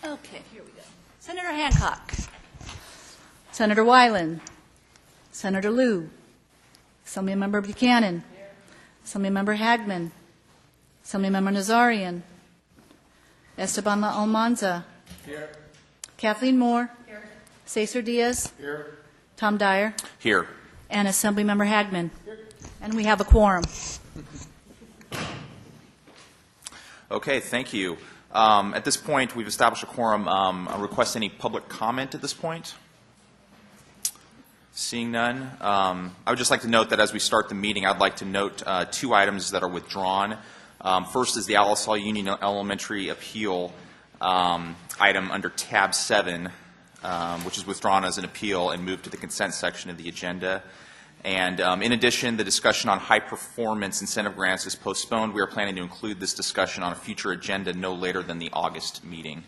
Okay, here we go. Senator Hancock. Senator Wyland. Senator Liu. Assemblymember Buchanan. Assemblymember Hagman. Assemblymember Nazarian. Esteban Almanza. Here. Kathleen Moore. Here. Cesar Diaz. Here. Tom Dyer. Here. And Assemblymember Hagman. Here. And we have a quorum. Okay, thank you. At this point, we've established a quorum. I'll request any public comment at this point. Seeing none, I would just like to note that as we start the meeting, I'd like to note two items that are withdrawn. First is the Alisal Union Elementary appeal item under tab 7, which is withdrawn as an appeal and moved to the consent section of the agenda. And in addition, the discussion on high-performance incentive grants is postponed. We are planning to include this discussion on a future agenda no later than the August meeting.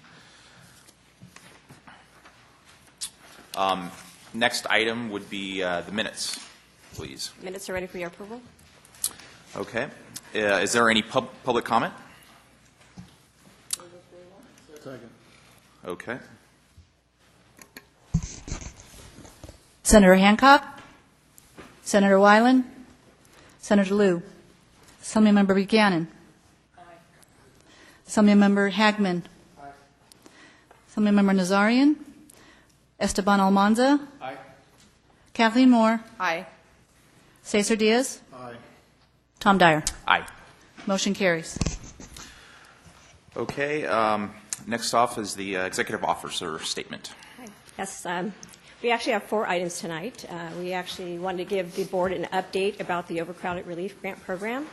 Next item would be the minutes, please. Minutes are ready for your approval. Okay. Is there any public comment? Second. Okay. Senator Hancock. Senator Wyland. Senator Liu. Assemblymember Buchanan. Aye. Assemblymember Hagman. Aye. Assemblymember Nazarian. Esteban Almanza. Aye. Kathleen Moore. Aye. Cesar Diaz. Aye. Tom Dyer. Aye. Motion carries. Okay. Next off is the executive officer statement. Hi. Yes, we actually have 4 items tonight. We actually wanted to give the board an update about the Overcrowded Relief Grant Program.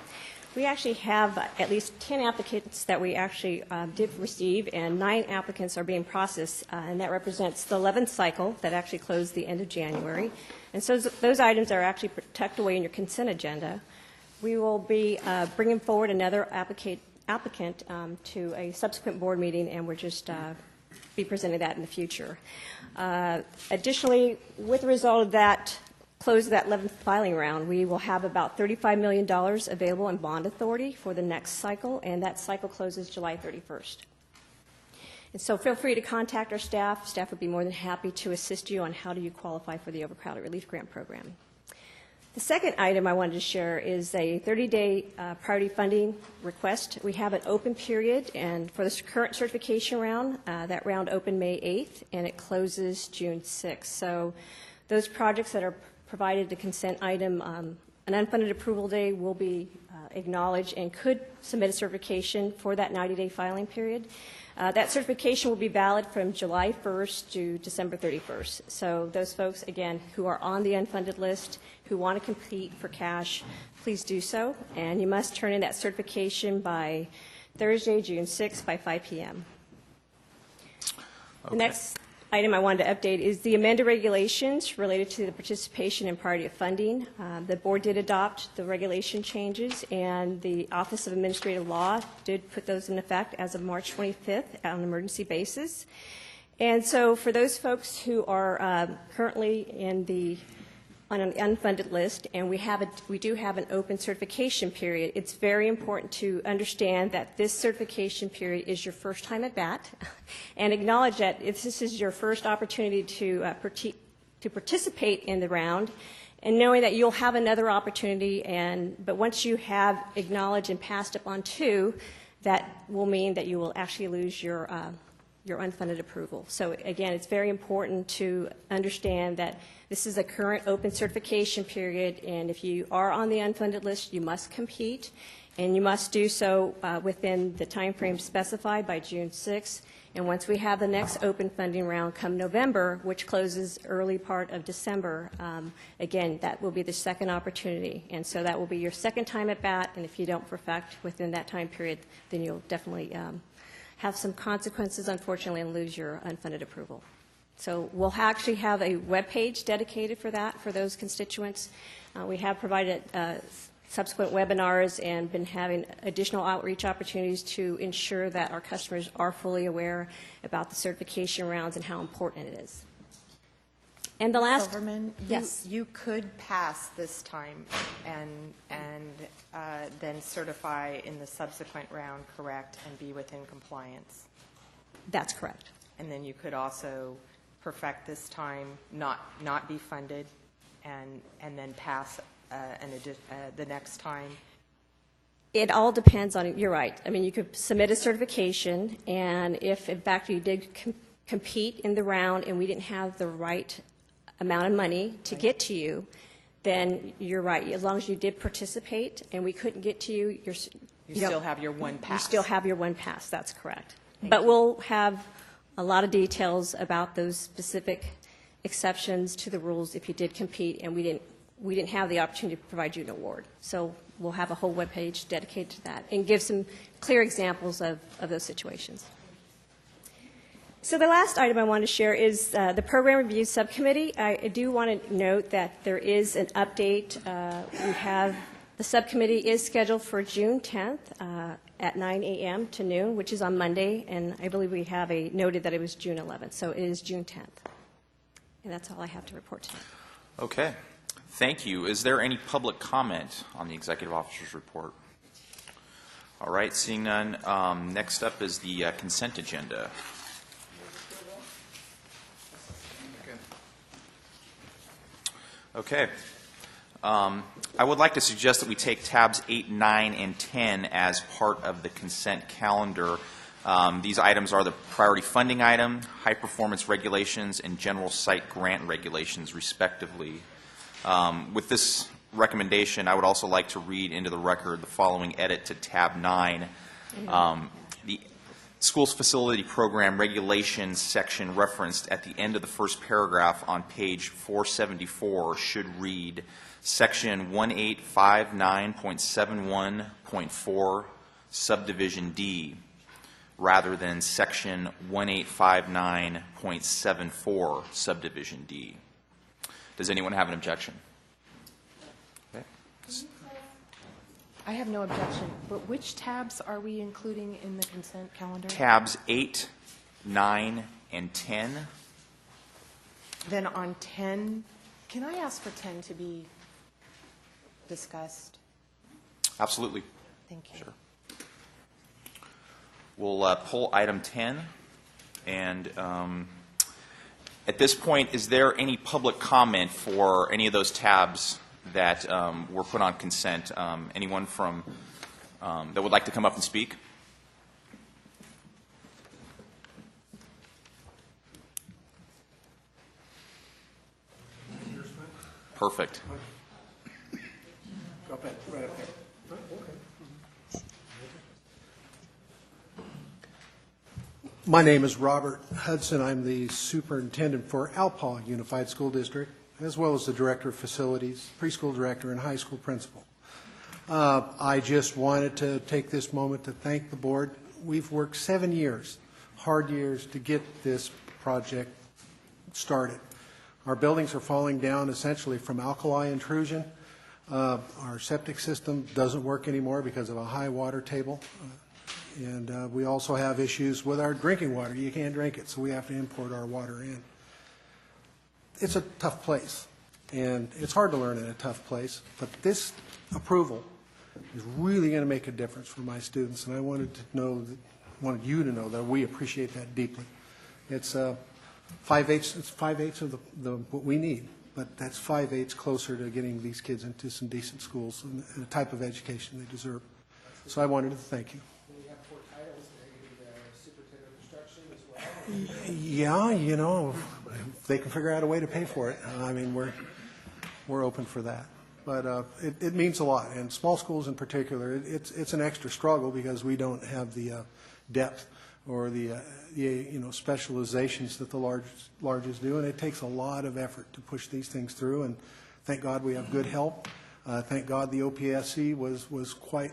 We actually have at least 10 applicants that we actually did receive, and 9 applicants are being processed, and that represents the 11th cycle that actually closed the end of January. And so those items are actually tucked away in your consent agenda. We will be bringing forward another applicant to a subsequent board meeting, and we're just be presenting that in the future. Additionally, with the result of that close of that 11th filing round, we will have about $35 million available in bond authority for the next cycle, and that cycle closes July 31st. And so feel free to contact our staff. Staff would be more than happy to assist you on how do you qualify for the Overcrowded Relief Grant Program. The second item I wanted to share is a 30-day priority funding request. We have an open period, and for this current certification round, that round opened May 8th, and it closes June 6th. So those projects that are provided to consent item, an unfunded approval day will be acknowledged and could submit a certification for that 90-day filing period. That certification will be valid from July 1st to December 31st. So those folks, again, who are on the unfunded list, who want to compete for cash, please do so. And you must turn in that certification by Thursday, June 6th by 5 p.m. Okay. The next item I wanted to update is the amended regulations related to the participation in priority of funding. The board did adopt the regulation changes, and the Office of Administrative Law did put those in effect as of March 25th on an emergency basis. And so for those folks who are currently on an unfunded list, and we do have an open certification period, it's very important to understand that this certification period is your first time at bat, and acknowledge that if this is your first opportunity to participate in the round, and knowing that you'll have another opportunity, but once you have acknowledged and passed up on 2, that will mean that you will actually lose your unfunded approval. So again, it's very important to understand that this is a current open certification period, and if you are on the unfunded list, you must compete, and you must do so within the time frame specified by June 6th. And once we have the next open funding round come November, which closes early part of December, again, that will be the second opportunity. And so that will be your second time at bat, and if you don't perfect within that time period, then you'll definitely have some consequences, unfortunately, and lose your unfunded approval. So we'll actually have a web page dedicated for that, for those constituents. We have provided subsequent webinars and been having additional outreach opportunities to ensure that our customers are fully aware about the certification rounds and how important it is. And the last, Silverman, yes, you could pass this time and then certify in the subsequent round, correct, and be within compliance. That's correct. And then you could also perfect this time, not be funded, and then pass the next time. It all depends on, you're right. I mean, you could submit a certification, and if in fact you did compete in the round and we didn't have the right amount of money to get to you, then you're right. As long as you did participate and we couldn't get to you, You still have your one pass. You still have your one pass, that's correct. But we'll have a lot of details about those specific exceptions to the rules if you did compete and we didn't have the opportunity to provide you an award. So we'll have a whole webpage dedicated to that and give some clear examples of those situations. So the last item I want to share is the Program Review Subcommittee. I do want to note that there is an update. The subcommittee is scheduled for June 10th at 9 a.m. to noon, which is on Monday, and I believe we have noted that it was June 11th, so it is June 10th. And that's all I have to report tonight. Okay. Thank you. Is there any public comment on the Executive Officer's report? All right. Seeing none, next up is the consent agenda. Okay. I would like to suggest that we take tabs 8, 9, and 10 as part of the consent calendar. These items are the priority funding item, high performance regulations, and general site grant regulations, respectively. With this recommendation, I would also like to read into the record the following edit to tab 9. The Schools Facility Program Regulations section referenced at the end of the first paragraph on page 474 should read Section 1859.71.4 Subdivision D rather than Section 1859.74 Subdivision D. Does anyone have an objection? Okay. I have no objection, but which tabs are we including in the consent calendar? Tabs 8, 9, and 10. Then on 10, can I ask for 10 to be discussed? Absolutely. Thank you. Sure. We'll pull item 10. And at this point, is there any public comment for any of those tabs that were put on consent? Anyone from that would like to come up and speak? Perfect. Right up there. My name is Robert Hudson. I'm the superintendent for Alpaugh Unified School District, as well as the director of facilities, preschool director, and high school principal. I just wanted to take this moment to thank the board. We've worked 7 years, hard years, to get this project started. Our buildings are falling down essentially from alkali intrusion. Our septic system doesn't work anymore because of a high water table. And we also have issues with our drinking water. You can't drink it, so we have to import our water in. It's a tough place, and it's hard to learn in a tough place, but this approval is really going to make a difference for my students, and I wanted you to know that we appreciate that deeply. It's 5/8 of what we need, but that's 5/8 closer to getting these kids into some decent schools and the type of education they deserve. So I wanted to thank you. Yeah, you know, if they can figure out a way to pay for it. I mean, we're open for that. But it means a lot, and small schools in particular, it's an extra struggle because we don't have the depth or the specializations that the larges do, and it takes a lot of effort to push these things through. And thank God we have good help. Thank God the OPSC was quite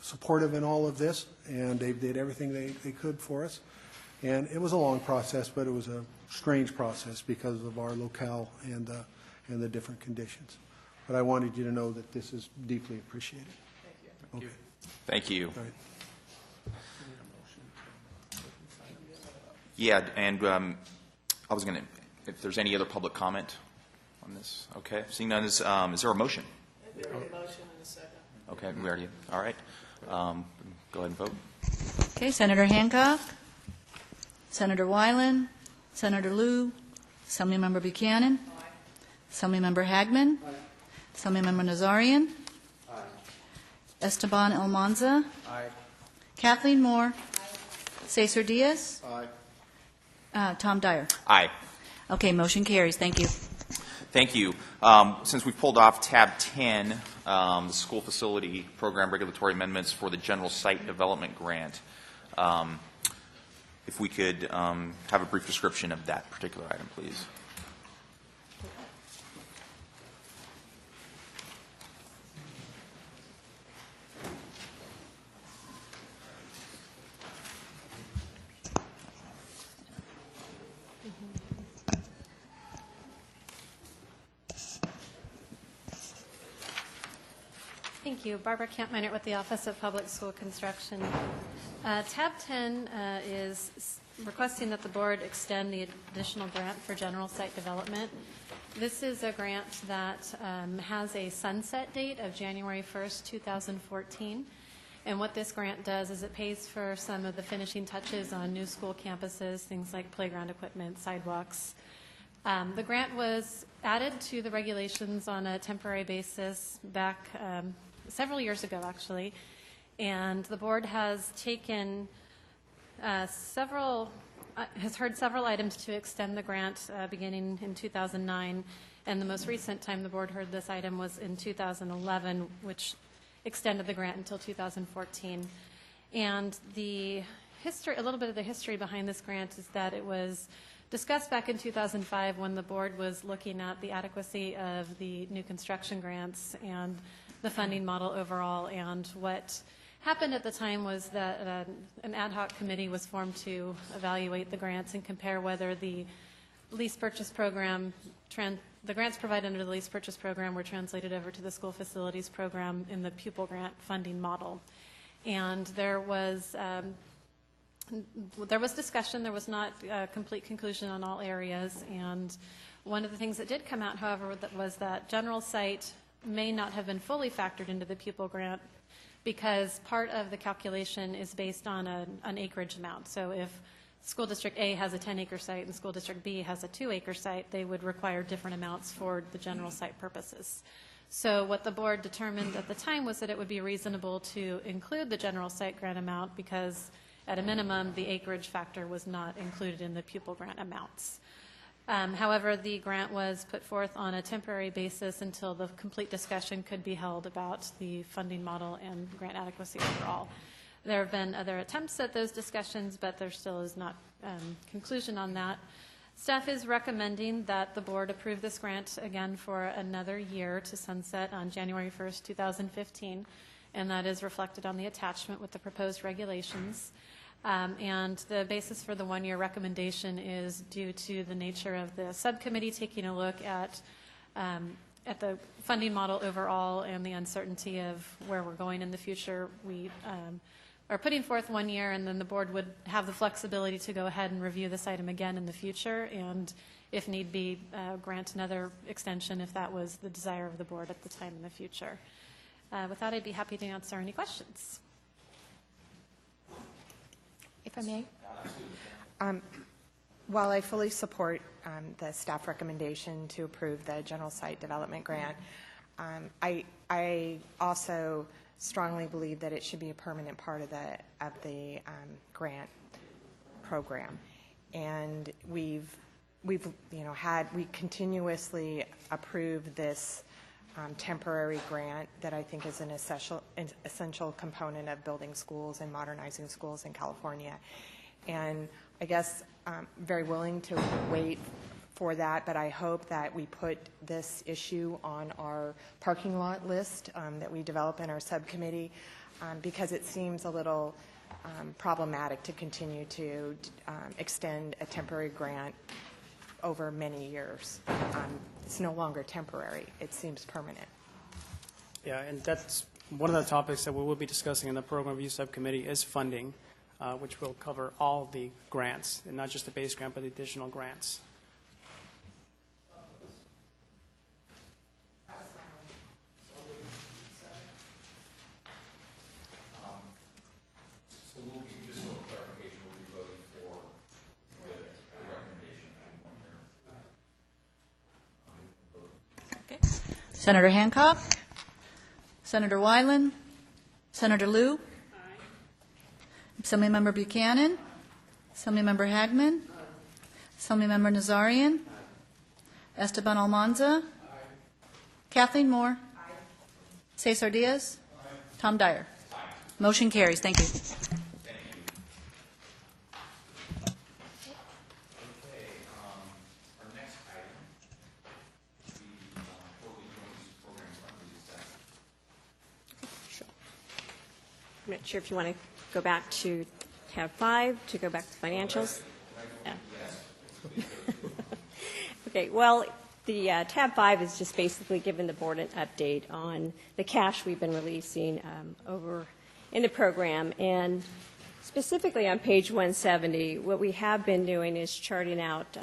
supportive in all of this, and they did everything they could for us. And it was a long process, but it was a strange process because of our locale and the different conditions. But I wanted you to know that this is deeply appreciated. Thank you. Okay. Thank you. All right. Yeah, and I was going to, if there's any other public comment on this. Okay. Seeing none, is there a motion? There is a motion and a second. Okay, we already, all right. Go ahead and vote. Okay, Senator Hancock, Senator Wyland, Senator Liu, Assemblymember Buchanan, Assemblymember Hagman, Assemblymember Nazarian, Esteban Almanza, Kathleen Moore, Cesar Diaz, Tom Dyer. Aye. Okay, motion carries. Thank you. Thank you. Since we've pulled off tab 10, the school facility program regulatory amendments for the general site development grant, if we could have a brief description of that particular item, please. Thank you. Barbara Kampminer with the Office of Public School Construction. Tab 10 is requesting that the board extend the additional grant for general site development. This is a grant that has a sunset date of January 1st, 2014. And what this grant does is it pays for some of the finishing touches on new school campuses, things like playground equipment, sidewalks. The grant was added to the regulations on a temporary basis back several years ago, actually, and the board has taken has heard several items to extend the grant beginning in 2009, and the most recent time the board heard this item was in 2011, which extended the grant until 2014. And the history, a little bit of the history behind this grant is that it was discussed back in 2005 when the board was looking at the adequacy of the new construction grants and the funding model overall. And what happened at the time was that an ad hoc committee was formed to evaluate the grants and compare whether the lease purchase program, the grants provided under the lease purchase program were translated over to the school facilities program in the pupil grant funding model. And there was discussion. There was not a complete conclusion on all areas. And one of the things that did come out, however, was that general site may not have been fully factored into the pupil grant because part of the calculation is based on an acreage amount. So if School District A has a 10-acre site and School District B has a 2-acre site, they would require different amounts for the general site purposes. So what the board determined at the time was that it would be reasonable to include the general site grant amount because at a minimum, the acreage factor was not included in the pupil grant amounts. However, the grant was put forth on a temporary basis until the complete discussion could be held about the funding model and grant adequacy overall. There have been other attempts at those discussions, but there still is not conclusion on that. Staff is recommending that the board approve this grant again for another year to sunset on January 1st, 2015, and that is reflected on the attachment with the proposed regulations. And the basis for the one-year recommendation is due to the nature of the subcommittee taking a look at the funding model overall and the uncertainty of where we're going in the future. We are putting forth 1 year, and then the board would have the flexibility to go ahead and review this item again in the future, and if need be, grant another extension if that was the desire of the board at the time in the future. With that, I'd be happy to answer any questions. If I may? While I fully support the staff recommendation to approve the general site development grant, I also strongly believe that it should be a permanent part of the grant program. And we continuously approve this temporary grant that I think is an essential component of building schools and modernizing schools in California. And I guess I'm very willing to wait for that, but I hope that we put this issue on our parking lot list that we develop in our subcommittee because it seems a little problematic to continue to extend a temporary grant over many years. It's no longer temporary. It seems permanent. Yeah, and that's one of the topics that we will be discussing in the program review subcommittee is funding, which will cover all of the grants, and not just the base grant, but the additional grants. Senator Hancock. Senator Wyland. Senator Liu. Assemblymember Buchanan. Assemblymember Hagman. Assemblymember Nazarian. Esteban Almanza. Kathleen Moore. Cesar Diaz. Tom Dyer. Motion carries. Thank you. Our next item, the quarterly joint program fundraising. I'm not sure if you want to go back to tab 5, to go back to financials. Yeah. Okay, well, the tab 5 is just basically giving the board an update on the cash we've been releasing over in the program. And specifically on page 170, what we have been doing is charting out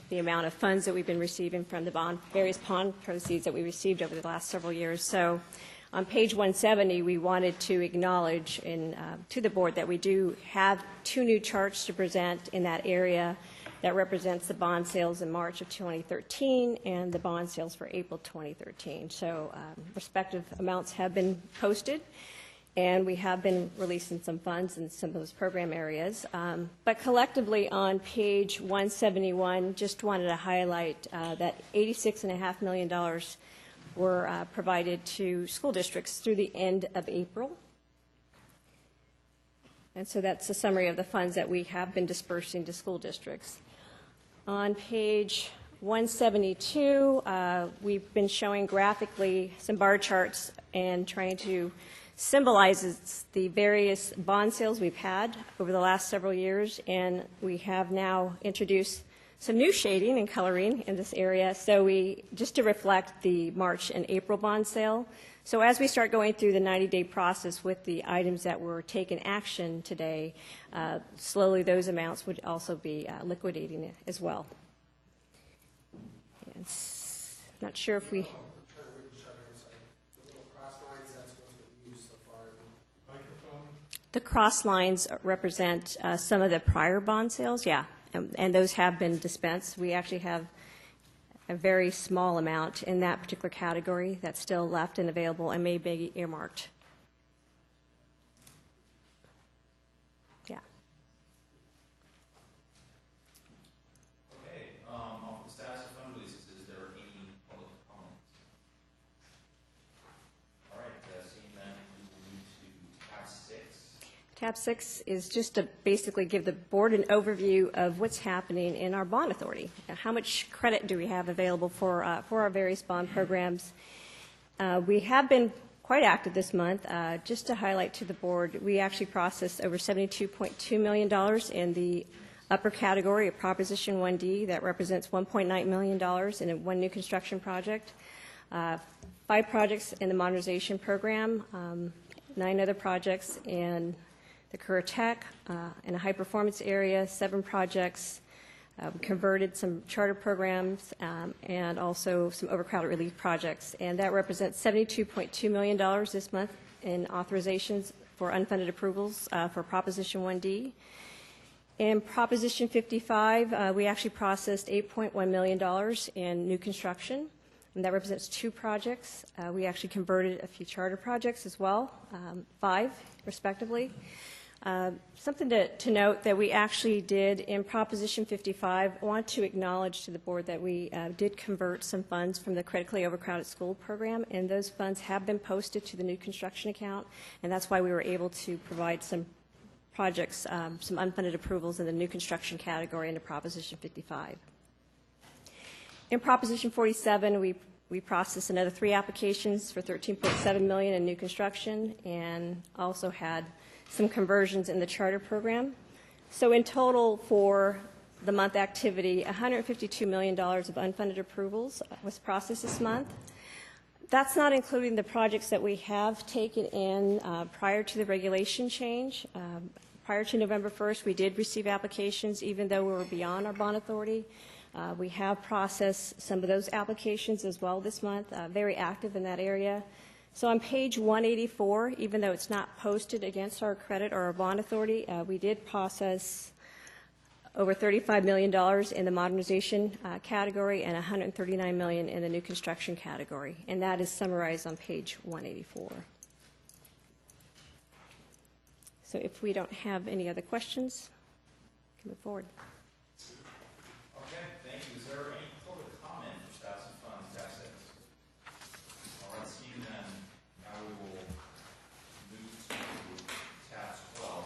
the amount of funds that we've been receiving from the various bond proceeds that we received over the last several years. So on page 170, we wanted to acknowledge to the board that we do have 2 new charts to present in that area that represents the bond sales in March of 2013 and the bond sales for April 2013. So respective amounts have been posted, and we have been releasing some funds in some of those program areas. But collectively on page 171, just wanted to highlight that $86.5 million were provided to school districts through the end of April. And so that's a summary of the funds that we have been dispersing to school districts. On page 172, we've been showing graphically some bar charts and trying to symbolize the various bond sales we've had over the last several years, and we have now introduced some new shading and coloring in this area, so just to reflect the March and April bond sale. So as we start going through the 90-day process with the items that were taken action today, slowly those amounts would also be liquidating as well. And not sure if we... The cross lines represent some of the prior bond sales, yeah, and those have been dispensed. We actually have a very small amount in that particular category that's still left and available and may be earmarked. Yeah. Okay, on the status of fund releases, is there any public comment? All right, seeing that, we will move to tab 6. Tab 6 is just to basically give the board an overview of what's happening in our bond authority. How much credit do we have available for our various bond programs? We have been quite active this month. Just to highlight to the board, we actually processed over $72.2 million in the upper category of Proposition 1D. That represents $1.9 million in one new construction project, 5 projects in the modernization program, 9 other projects in the Career Tech, in a high-performance area, 7 projects. We converted some charter programs and also some overcrowded relief projects. And that represents $72.2 million this month in authorizations for unfunded approvals for Proposition 1D. In Proposition 55, we actually processed $8.1 million in new construction, and that represents 2 projects. We actually converted a few charter projects as well, 5 respectively. Something to note that we actually did in Proposition 55, I want to acknowledge to the board that we did convert some funds from the critically overcrowded school program, and those funds have been posted to the new construction account, and that's why we were able to provide some projects, some unfunded approvals in the new construction category into Proposition 55. In Proposition 47, we processed another 3 applications for $13.7 million in new construction, and also had some conversions in the charter program. So in total for the month activity, $152 million of unfunded approvals was processed this month. That's not including the projects that we have taken in prior to the regulation change. Prior to November 1st, we did receive applications even though we were beyond our bond authority. We have processed some of those applications as well this month, very active in that area. So on page 184, even though it's not posted against our credit or our bond authority, we did process over $35 million in the modernization category, and $139 million in the new construction category. And that is summarized on page 184. So if we don't have any other questions, we can move forward. Okay, thank you. Is there any public comment for status of funds, tax sales? All right, seeing then, now we will move to tab 12.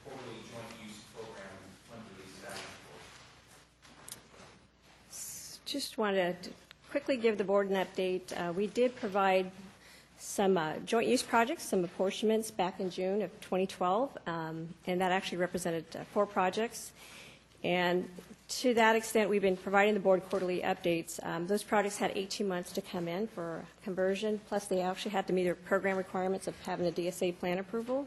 Quarterly joint use program fund release dashboard. Just wanted to quickly give the board an update. We did provide some joint use projects, some apportionments back in June of 2012, and that actually represented 4 projects. And to that extent, we've been providing the board quarterly updates. Those projects had 18 months to come in for conversion, plus they actually had to meet their program requirements of having a DSA plan approval.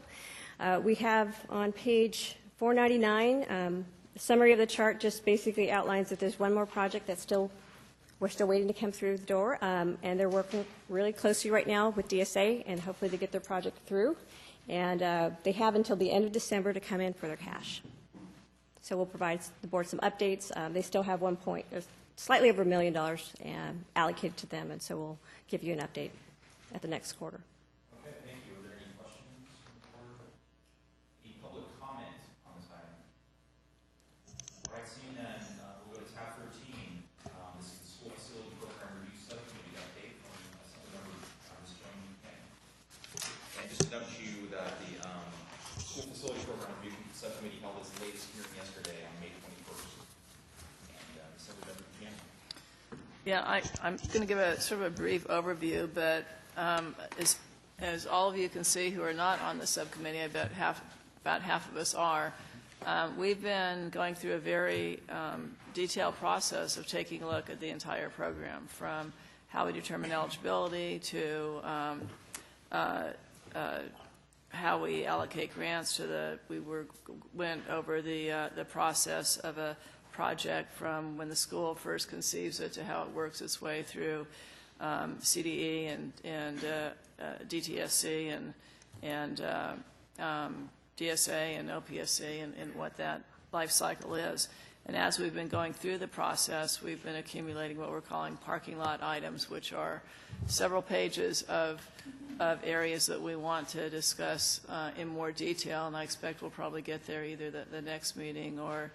We have on page 499, the summary of the chart just basically outlines that there's one more project that's we're still waiting to come through the door, and they're working really closely right now with DSA, and hopefully they get their project through. And they have until the end of December to come in for their cash. So we'll provide the board some updates. They still have there's slightly over $1 million allocated to them, and so we'll give you an update at the next quarter. Okay, thank you. Are there any questions or any public comment on this item? All right, seeing none, we'll go to tab 13. This is the school facility program review subcommittee update from Assemblymember Ms. Joan Buchanan. And just to note to you that the school facility program review subcommittee held its latest hearing yesterday on May 21st. And Assemblymember Buchanan. Yeah, I'm going to give a sort of a brief overview, but as all of you can see who are not on the subcommittee, I bet about half of us are, we've been going through a very detailed process of taking a look at the entire program, from how we determine eligibility to how we allocate grants to went over the process of a project from when the school first conceives it to how it works its way through CDE and DTSC and DSA and OPSC and what that life cycle is. And as we've been going through the process, we've been accumulating what we're calling parking lot items, which are several pages of areas that we want to discuss in more detail, and I expect we'll probably get there either the next meeting or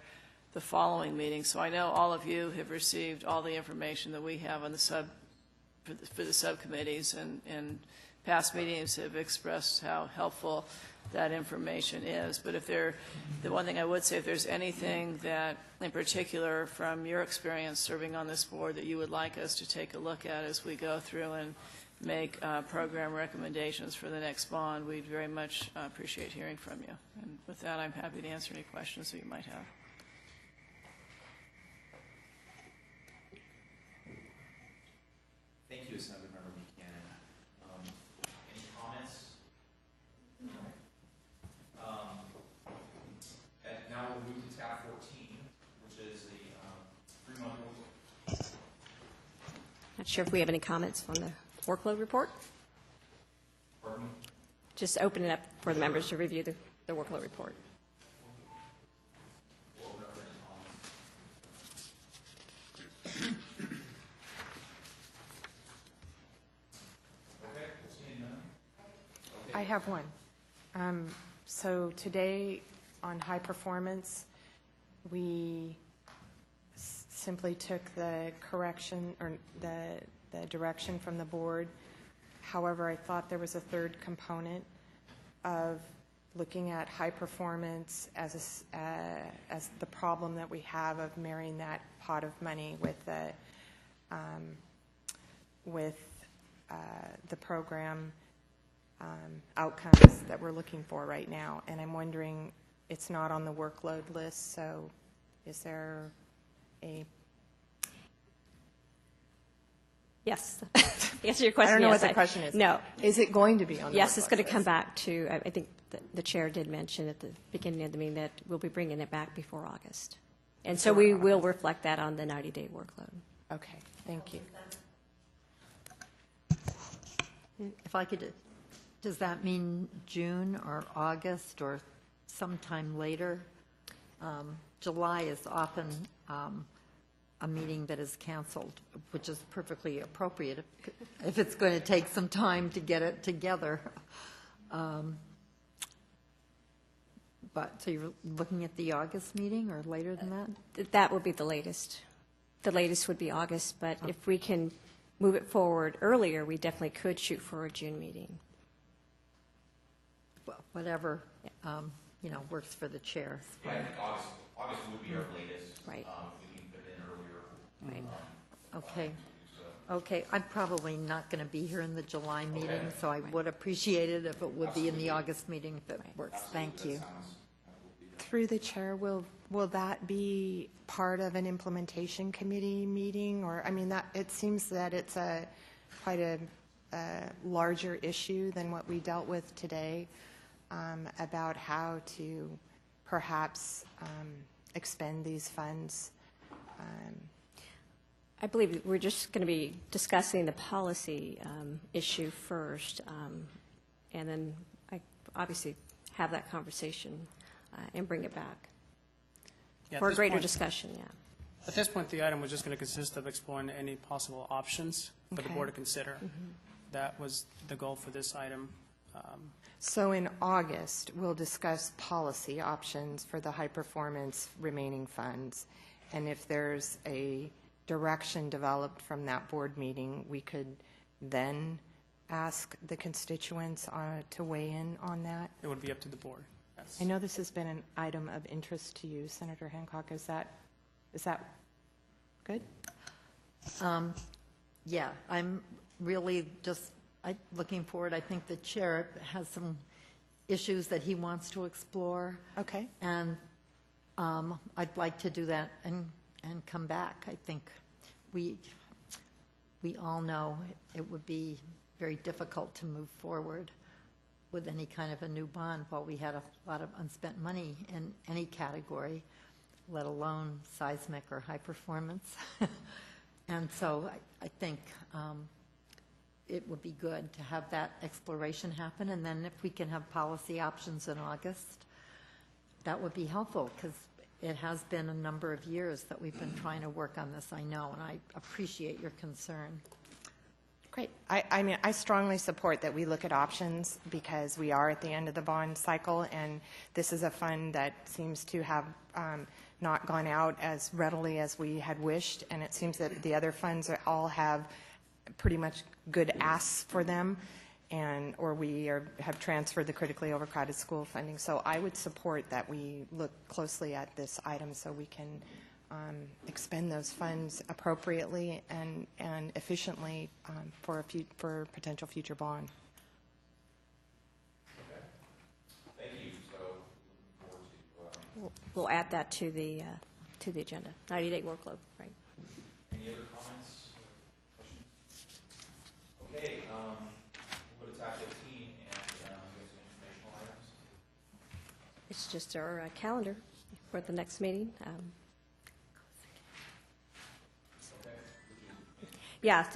the following meeting. So I know all of you have received all the information that we have on the for the subcommittees, and past meetings have expressed how helpful that information is. But the one thing I would say, if there's anything that in particular from your experience serving on this board that you would like us to take a look at as we go through and make program recommendations for the next bond, we'd very much appreciate hearing from you. And with that, I'm happy to answer any questions that you might have. Thank you, Assemblymember Buchanan. Any comments? And now we'll move to tab 14, which is the 3-month. Not sure if we have any comments on the workload report. Pardon me? Just open it up for the members to review the workload report. We'll open up for any comments. Okay, we'll see you none. Okay. I have one. So today on high performance, we simply took the correction or the direction from the board. However, I thought there was a third component of looking at high performance as the problem that we have of marrying that pot of money with the program outcomes that we're looking for right now. And I'm wondering, it's not on the workload list, so is there a... Yes. Answer your question. I don't know yes, what the question is. No. Is it going to be on the Yes, workload it's going to list? come back to, I think the chair did mention at the beginning of the meeting that we'll be bringing it back before August. And so we will reflect that on the 90-day workload. Okay, thank you. If I could, does that mean June or August or sometime later? July is often a meeting that is canceled, which is perfectly appropriate if it's going to take some time to get it together. But, so you're looking at the August meeting or later than that? That would be the latest. The latest would be August, but if we can move it forward earlier, we definitely could shoot for a June meeting. Well, whatever, works for the chair. Yeah, I think August would be our latest. Right. If we can fit it in earlier. Right. Okay. Okay, I'm probably not going to be here in the July meeting, so I would appreciate it if it would be in the August meeting if it works. Thank you. Through the chair, will that be part of an implementation committee meeting? Or, I mean, that, it seems that it's quite a larger issue than what we dealt with today, about how to perhaps expend these funds. I believe we're just going to be discussing the policy issue first, and then I obviously have that conversation and bring it back Yeah, at for a this greater point- discussion, yeah. At this point, the item was just going to consist of exploring any possible options for the Okay. board to consider. That was the goal for this item. So in August, we'll discuss policy options for the high-performance remaining funds. And if there's a direction developed from that board meeting, we could then ask the constituents to weigh in on that. It would be up to the board. Yes. I know this has been an item of interest to you, Senator Hancock. Is that good? Yeah, I'm really just looking forward. I think the chair has some issues that he wants to explore. Okay. And I'd like to do that and come back. I think we all know it would be very difficult to move forward with any kind of a new bond while we had a lot of unspent money in any category, let alone seismic or high performance. And so I think it would be good to have that exploration happen. And then if we can have policy options in August, that would be helpful, because it has been a number of years that we've been trying to work on this, I know, and I appreciate your concern. Great. I mean, I strongly support that we look at options, because we are at the end of the bond cycle, and this is a fund that seems to have not gone out as readily as we had wished, and it seems that the other funds all have pretty much good asks for them, or we have transferred the critically overcrowded school funding. So I would support that we look closely at this item so we can expend those funds appropriately and efficiently for potential future bond. Thank you. So, looking forward to We'll add that to the agenda, 90-day workload, right? any other comments or questions? Okay, we'll go to tab 15 and get some informational items. It's just our calendar for the next meeting. Yeah,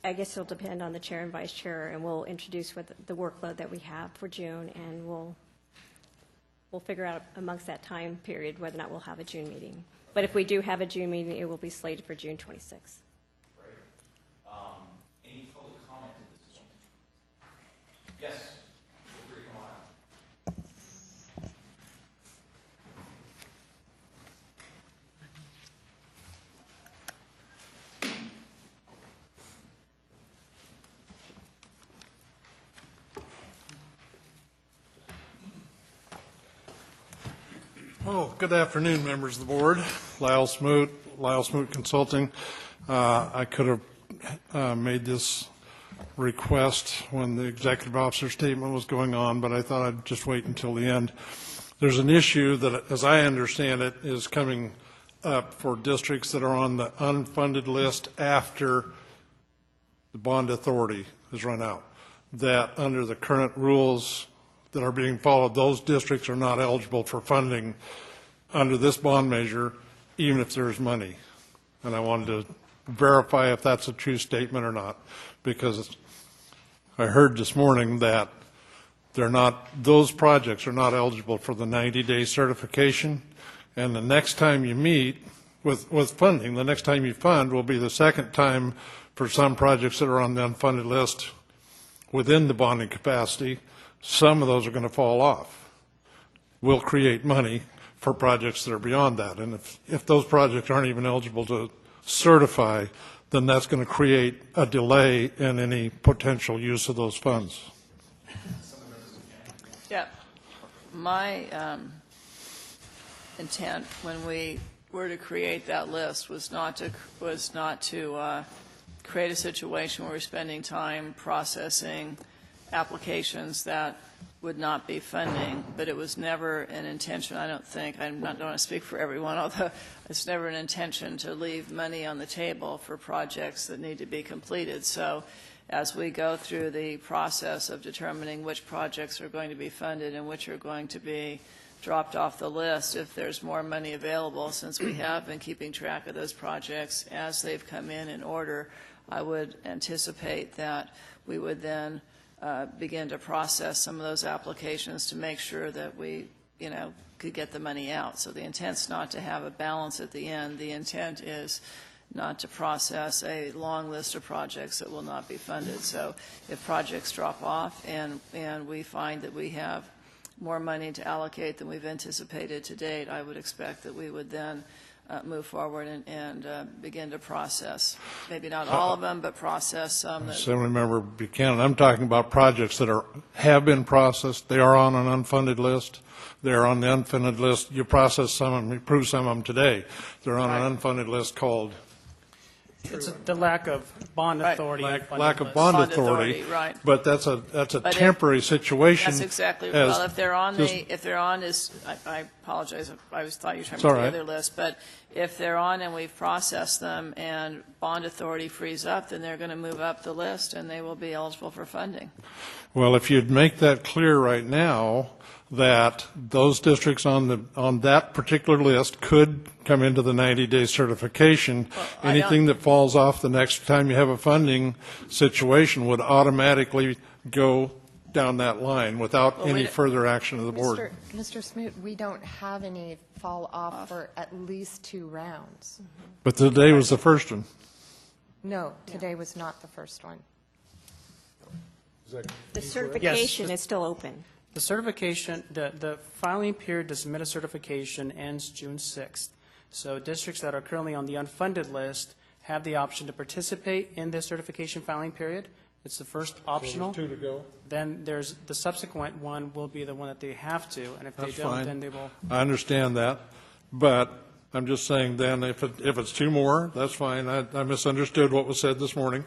I guess it'll depend on the chair and vice chair, and we'll introduce what the workload that we have for June, and we'll figure out amongst that time period whether or not we'll have a June meeting. But if we do have a June meeting, it will be slated for June 26th. Great. Any public comment at this point? Yes. Feel free to come on out. Oh, good afternoon, members of the board. Lyle Smoot Consulting. I could have made this request when the executive officer statement was going on, but I thought I'd just wait until the end. There's an issue that, as I understand it, is coming up for districts that are on the unfunded list after the bond authority has run out, that under the current rules that are being followed, those districts are not eligible for funding under this bond measure, even if there's money. And I wanted to verify if that's a true statement or not, because I heard this morning that those projects are not eligible for the 90-day certification, And the next time you meet with funding, the next time you fund will be the second time for some projects that are on the unfunded list within the bonding capacity. Some of those are going to fall off. We'll create money for projects that are beyond that. And if those projects aren't even eligible to certify, then that's going to create a delay in any potential use of those funds. Yeah. My intent when we were to create that list was not to create a situation where we're spending time processing applications that would not be funding, but it was never an intention, I don't think, I don't want to speak for everyone, although it's never an intention to leave money on the table for projects that need to be completed. So as we go through the process of determining which projects are going to be funded and which are going to be dropped off the list, if there's more money available, since we have been keeping track of those projects as they've come in order, I would anticipate that we would then begin to process some of those applications to make sure that we, could get the money out. So the intent's not to have a balance at the end. The intent is not to process a long list of projects that will not be funded. So if projects drop off and we find that we have more money to allocate than we've anticipated to date, I would expect that we would then move forward and begin to process, maybe not all of them, but process some. Assemblymember Buchanan, I'm talking about projects that have been processed. They are on an unfunded list. They're on the unfunded list. You process some of them, you approve some of them today. They're on an unfunded list called. It's the lack of bond authority. Lack of bond authority, right. But that's a temporary situation. That's exactly, well, if they're on I apologize, I thought you were talking about the other list, but if they're on and we've processed them and bond authority frees up, then they're going to move up the list and they will be eligible for funding. Well, if you'd make that clear right now, that those districts on that particular list could come into the 90-day certification. Well, anything that falls off the next time you have a funding situation would automatically go down that line without any further action of the board. Mr. Smoot, we don't have any fall off for at least 2 rounds. But today was the first one. No, today was not the first one. The certification is still open. The certification, the filing period to submit a certification ends June 6th. So districts that are currently on the unfunded list have the option to participate in this certification filing period. It's the first optional. So there's 2 to go. Then there's the subsequent one will be the one that they have to, and if That's they don't, fine. then they will. I understand that, but I'm just saying then if it's 2 more, that's fine. I misunderstood what was said this morning.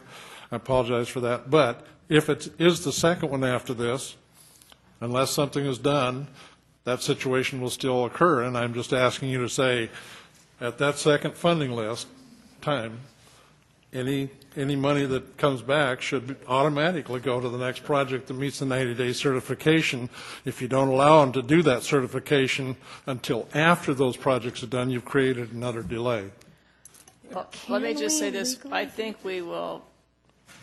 I apologize for that. But if it is the second one after this, unless something is done, that situation will still occur. And I'm just asking you to say, at that second funding list time, any money that comes back should automatically go to the next project that meets the 90-day certification. If you don't allow them to do that certification until after those projects are done, you've created another delay. Well, let me just say this. I think we will.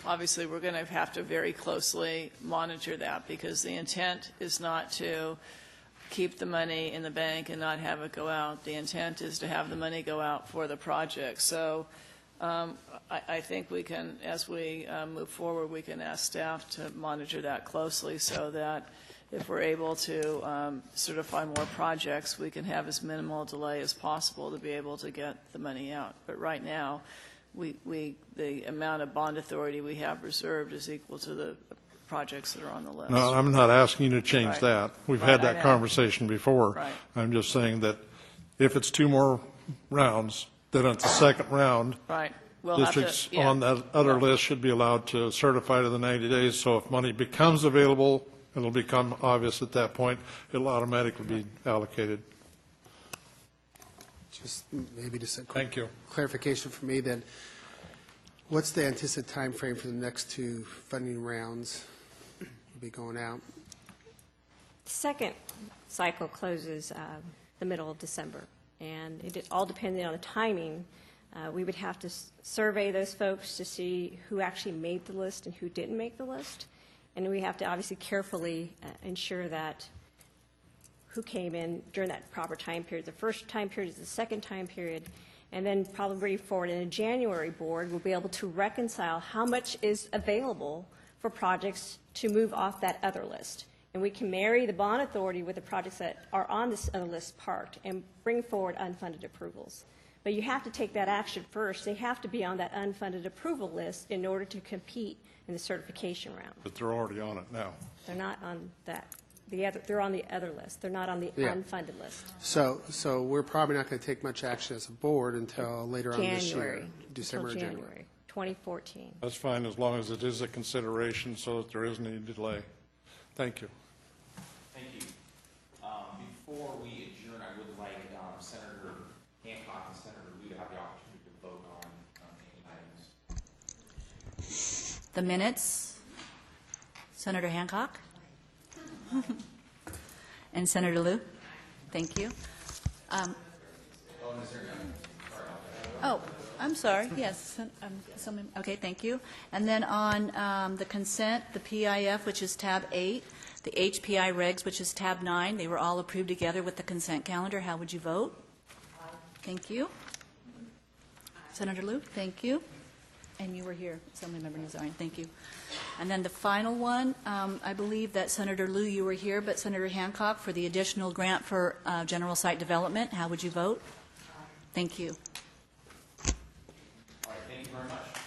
Obviously, we're going to have to very closely monitor that because the intent is not to keep the money in the bank and not have it go out. The intent is to have the money go out for the project. So I think we can, as we move forward, we can ask staff to monitor that closely so that if we're able to certify more projects, we can have as minimal delay as possible to be able to get the money out. But right now, the amount of bond authority we have reserved is equal to the projects that are on the list. No, I'm not asking you to change Right. that. We've Right, had I that know. conversation before. Right. I'm just saying that if it's 2 more rounds, then at the second round, Right. We'll have to, districts yeah. on that other list should be allowed to certify to the 90 days. So if money becomes available, it'll become obvious at that point. It'll automatically be allocated. Just maybe just a Thank you. clarification for me then. What's the anticipated time frame for the next 2 funding rounds will be going out? The second cycle closes the middle of December, and it all depending on the timing. We would have to survey those folks to see who actually made the list and who didn't make the list, and we have to obviously carefully ensure that who came in during that proper time period. The first time period is the second time period, and then probably forward in a January board, we'll be able to reconcile how much is available for projects to move off that other list. And we can marry the bond authority with the projects that are on this other list parked and bring forward unfunded approvals. But you have to take that action first. They have to be on that unfunded approval list in order to compete in the certification round. But they're already on it now. They're not on that. They're on the other list. They're not on the Yeah. unfunded list. So we're probably not going to take much action as a board until later on this year, January. December or Until January. January 2014. That's fine, as long as it is a consideration so that there isn't any delay. Thank you. Thank you. Before we adjourn, I would like Senator Hancock and Senator Liu to have the opportunity to vote on any items. The minutes, Senator Hancock and Senator Liu. Thank you. Oh, I'm sorry, yes. Okay, thank you. And then on the consent, the PIF, which is tab 8, the HPI regs, which is tab 9, they were all approved together with the consent calendar. How would you vote? Thank you. Senator Liu, thank you. And you were here, Assemblymember Nazarian, thank you. And then the final one, I believe that Senator Liu, you were here, but Senator Hancock, for the additional grant for general site development, how would you vote? Thank you. All right, thank you very much.